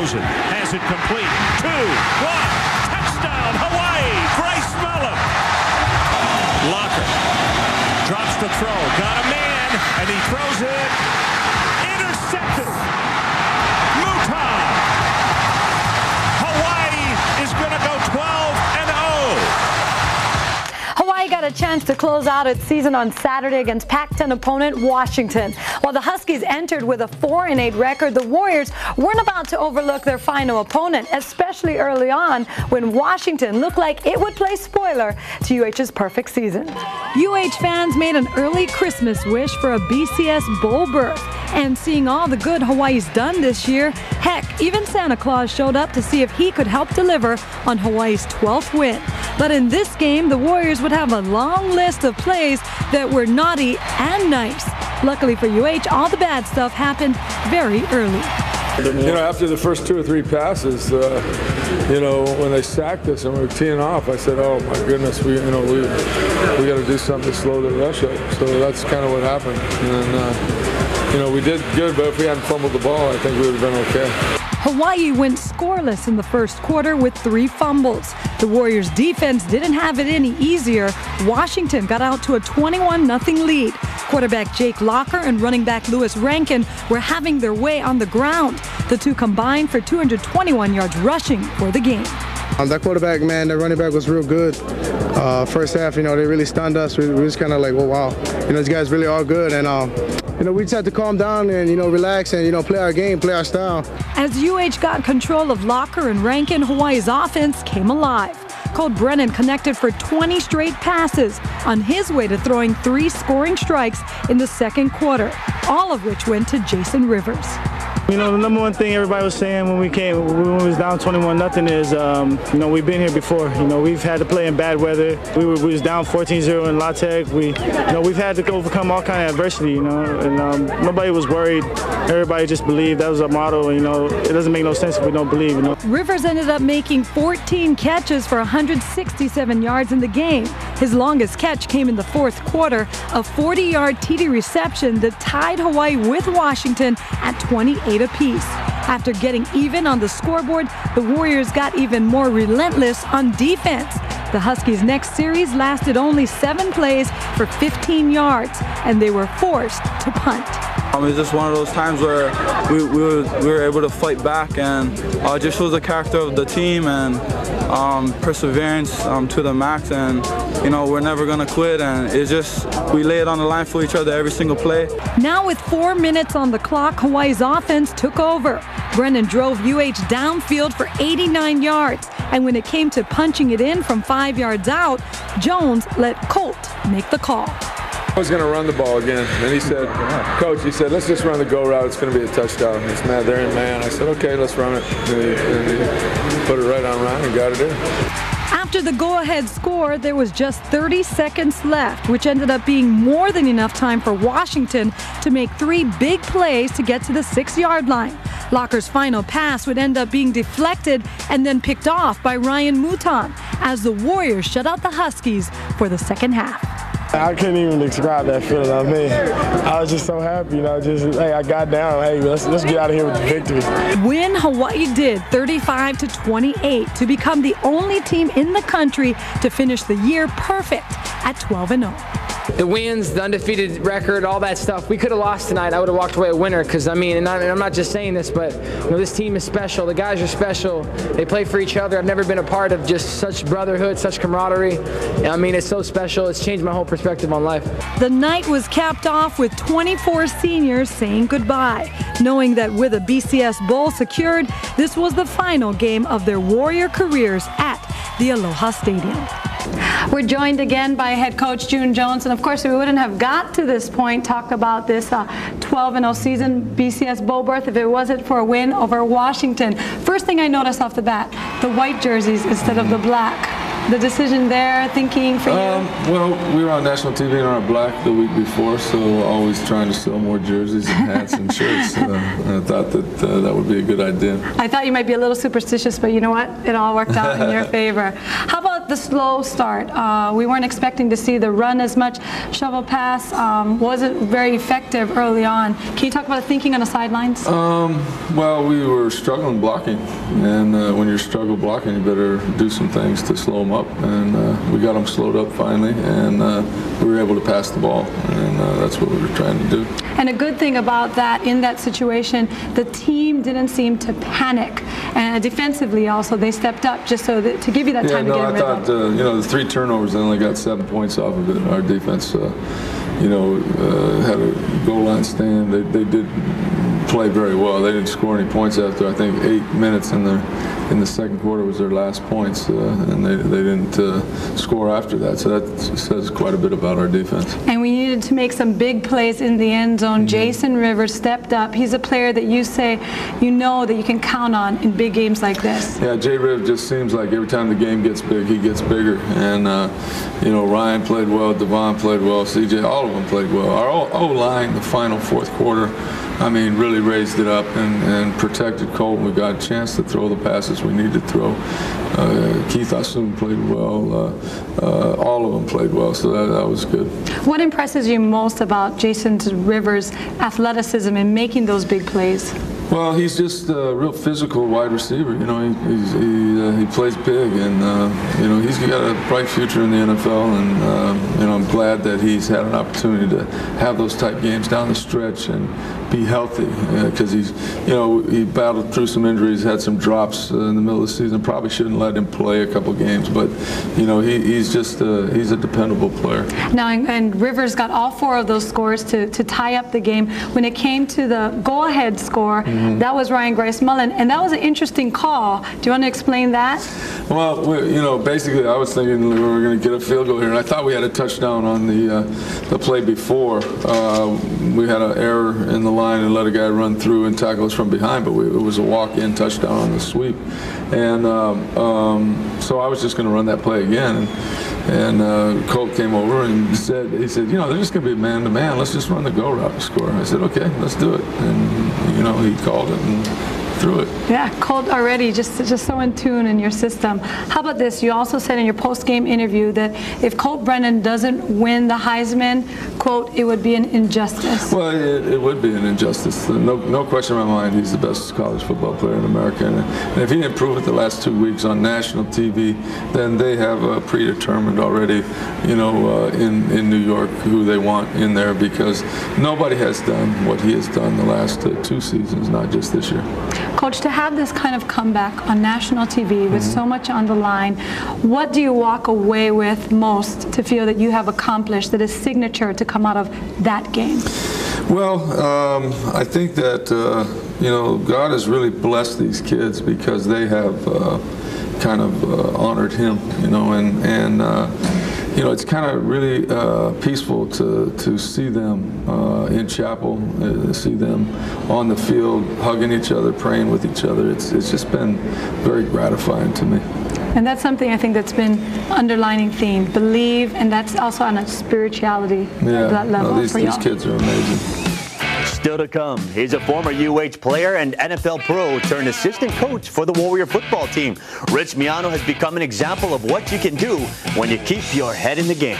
throws it, has it complete. 2-1, touchdown, Hawaii, Bryce Mellon. Locker drops the throw, got a man, and he throws it. Intercepted. Mutan. Hawaii is going to go 12-0. Hawaii got a chance to close out its season on Saturday against Pac-10 opponent Washington. While the Huskies entered with a 4-8 record, the Warriors weren't about to overlook their final opponent, especially early on when Washington looked like it would play spoiler to UH's perfect season. UH fans made an early Christmas wish for a BCS bowl berth. And seeing all the good Hawaii's done this year, heck, even Santa Claus showed up to see if he could help deliver on Hawaii's 12th win. But in this game, the Warriors would have a long list of plays that were naughty and nice. Luckily for UH, all the bad stuff happened very early. You know, after the first 2 or 3 passes, you know, when they sacked us and we were teeing off, I said, "Oh my goodness, we got to do something to slow the rush up." So that's kind of what happened. And you know, we did good, but if we hadn't fumbled the ball, I think we would have been okay. Hawaii went scoreless in the first quarter with 3 fumbles. The Warriors' defense didn't have it any easier. Washington got out to a 21-0 lead. Quarterback Jake Locker and running back Louis Rankin were having their way on the ground. The two combined for 221 yards rushing for the game. That quarterback, man, that running back was real good. First half, you know, they really stunned us. We was kind of like, well, wow, you know, these guys really are good. And, you know, we just had to calm down and, you know, relax and, you know, play our game, play our style. As UH got control of Locker and Rankin, Hawaii's offense came alive. Colt Brennan connected for 20 straight passes on his way to throwing 3 scoring strikes in the second quarter, all of which went to Jason Rivers. You know, the number one thing everybody was saying when we was down 21-0 is, you know, we've been here before. You know, we've had to play in bad weather. We was down 14-0 in La Tech. You know, we've had to overcome all kind of adversity, you know, and nobody was worried. Everybody just believed. That was our motto. You know, it doesn't make no sense if we don't believe, you know. Rivers ended up making 14 catches for 167 yards in the game. His longest catch came in the fourth quarter, a 40-yard TD reception that tied Hawaii with Washington at 28 apiece. After getting even on the scoreboard, the Warriors got even more relentless on defense. The Huskies' next series lasted only 7 plays for 15 yards, and they were forced to punt. It's just one of those times where we were able to fight back, and it just shows the character of the team and perseverance to the max. And you know, we're never gonna quit, and it's just we lay it on the line for each other every single play. Now with 4 minutes on the clock, Hawaii's offense took over. Brennan drove UH downfield for 89 yards, and when it came to punching it in from 5 yards out, Jones let Colt make the call. I was going to run the ball again, and he said, "Coach," he said, "let's just run the go route. It's going to be a touchdown." It's man, they're in man. I said, "Okay, let's run it." And he put it right on Ryan and got it in. After the go-ahead score, there was just 30 seconds left, which ended up being more than enough time for Washington to make 3 big plays to get to the 6-yard line. Locker's final pass would end up being deflected and then picked off by Ryan Mutan as the Warriors shut out the Huskies for the second half. I couldn't even describe that feeling. I mean, I was just so happy, you know, just, hey, I got down, hey, let's get out of here with the victory. Win Hawaii did 35-28 to become the only team in the country to finish the year perfect at 12-0. The wins, the undefeated record, all that stuff. We could have lost tonight. I would have walked away a winner because, I mean, and I'm not just saying this, but you know, this team is special. The guys are special. They play for each other. I've never been a part of just such brotherhood, such camaraderie. I mean, it's so special. It's changed my whole perspective on life. The night was capped off with 24 seniors saying goodbye, knowing that with a BCS Bowl secured, this was the final game of their Warrior careers at the Aloha Stadium. We're joined again by head coach June Jones, and of course we wouldn't have got to this point, talk about this 12-0 season BCS Bowl berth if it wasn't for a win over Washington. First thing I noticed off the bat, the white jerseys instead of the black. The decision there, thinking for you? Well, we were on national TV in our black the week before, so always trying to sell more jerseys and hats and shirts. I thought that that would be a good idea. I thought you might be a little superstitious, but you know what? It all worked out in your favor. How about about the slow start? We weren't expecting to see the run as much. Shovel pass wasn't very effective early on. Can you talk about the thinking on the sidelines? Well, we were struggling blocking, and when you're struggling blocking, you better do some things to slow them up. And we got them slowed up finally, and we were able to pass the ball, and that's what we were trying to do. And a good thing about that, in that situation, the team didn't seem to panic, and defensively also they stepped up just so that, to give you that time to get in rhythm. I thought you know, the 3 turnovers, they only got 7 points off of it. Our defense, you know, had a goal line stand. They did play very well. They didn't score any points after, I think, 8 minutes in the second quarter was their last points, and they didn't score after that. So that says quite a bit about our defense. And we needed to make some big plays in the end zone. Jason Rivers stepped up. He's a player that you say, you know, that you can count on in big games like this. Yeah, J. Riv just seems like every time the game gets big, he gets bigger. And, you know, Ryan played well, Devon played well, CJ, all of them played well. Our O-line, the final fourth quarter, I mean, really raised it up and protected Colt. We got a chance to throw the passes we needed to throw. Keith Asum played well. All of them played well, so that was good. What impresses you most about Jason Rivers' athleticism in making those big plays? Well, he's just a real physical wide receiver. You know, he plays big, and you know, he's got a bright future in the NFL. And you know, I'm glad that he's had an opportunity to have those type games down the stretch and be healthy, because he's, you know, he battled through some injuries, had some drops in the middle of the season. Probably shouldn't let him play a couple games, but you know, he's just he's a dependable player. Now, and Rivers got all 4 of those scores to tie up the game. When it came to the go-ahead score, that was Ryan Grice-Mullen, and that was an interesting call. Do you want to explain that? Well, you know, basically, I was thinking we were going to get a field goal here, and I thought we had a touchdown on the play before. We had an error in the line and let a guy run through and tackle us from behind, but it was a walk-in touchdown on the sweep. And so I was just going to run that play again. And Colt came over and he said, you know, they're just going to be man-to-man. Let's just run the go route and score. I said, okay, let's do it. And, you know, he called it and threw it. Yeah, Colt already just so in tune in your system. How about this? You also said in your post-game interview that if Colt Brennan doesn't win the Heisman, quote, it would be an injustice. Well, it would be an injustice. No question in my mind, he's the best college football player in America. And if he didn't prove it the last 2 weeks on national TV, then they have predetermined already, you know, in New York who they want in there, because nobody has done what he has done the last 2 seasons, not just this year. Coach, to have this kind of comeback on national TV with so much on the line, what do you walk away with most to feel that you have accomplished, that is signature to come out of that game? Well, I think that, you know, God has really blessed these kids because they have kind of honored him, you know, and you know, it's kind of really peaceful to see them in chapel, see them on the field, hugging each other, praying with each other. It's just been very gratifying to me. And that's something I think that's been underlining theme. Believe, and that's also on a spirituality that level these kids are amazing. Still to come, he's a former UH player and NFL pro turned assistant coach for the Warrior football team. Rich Miano has become an example of what you can do when you keep your head in the game.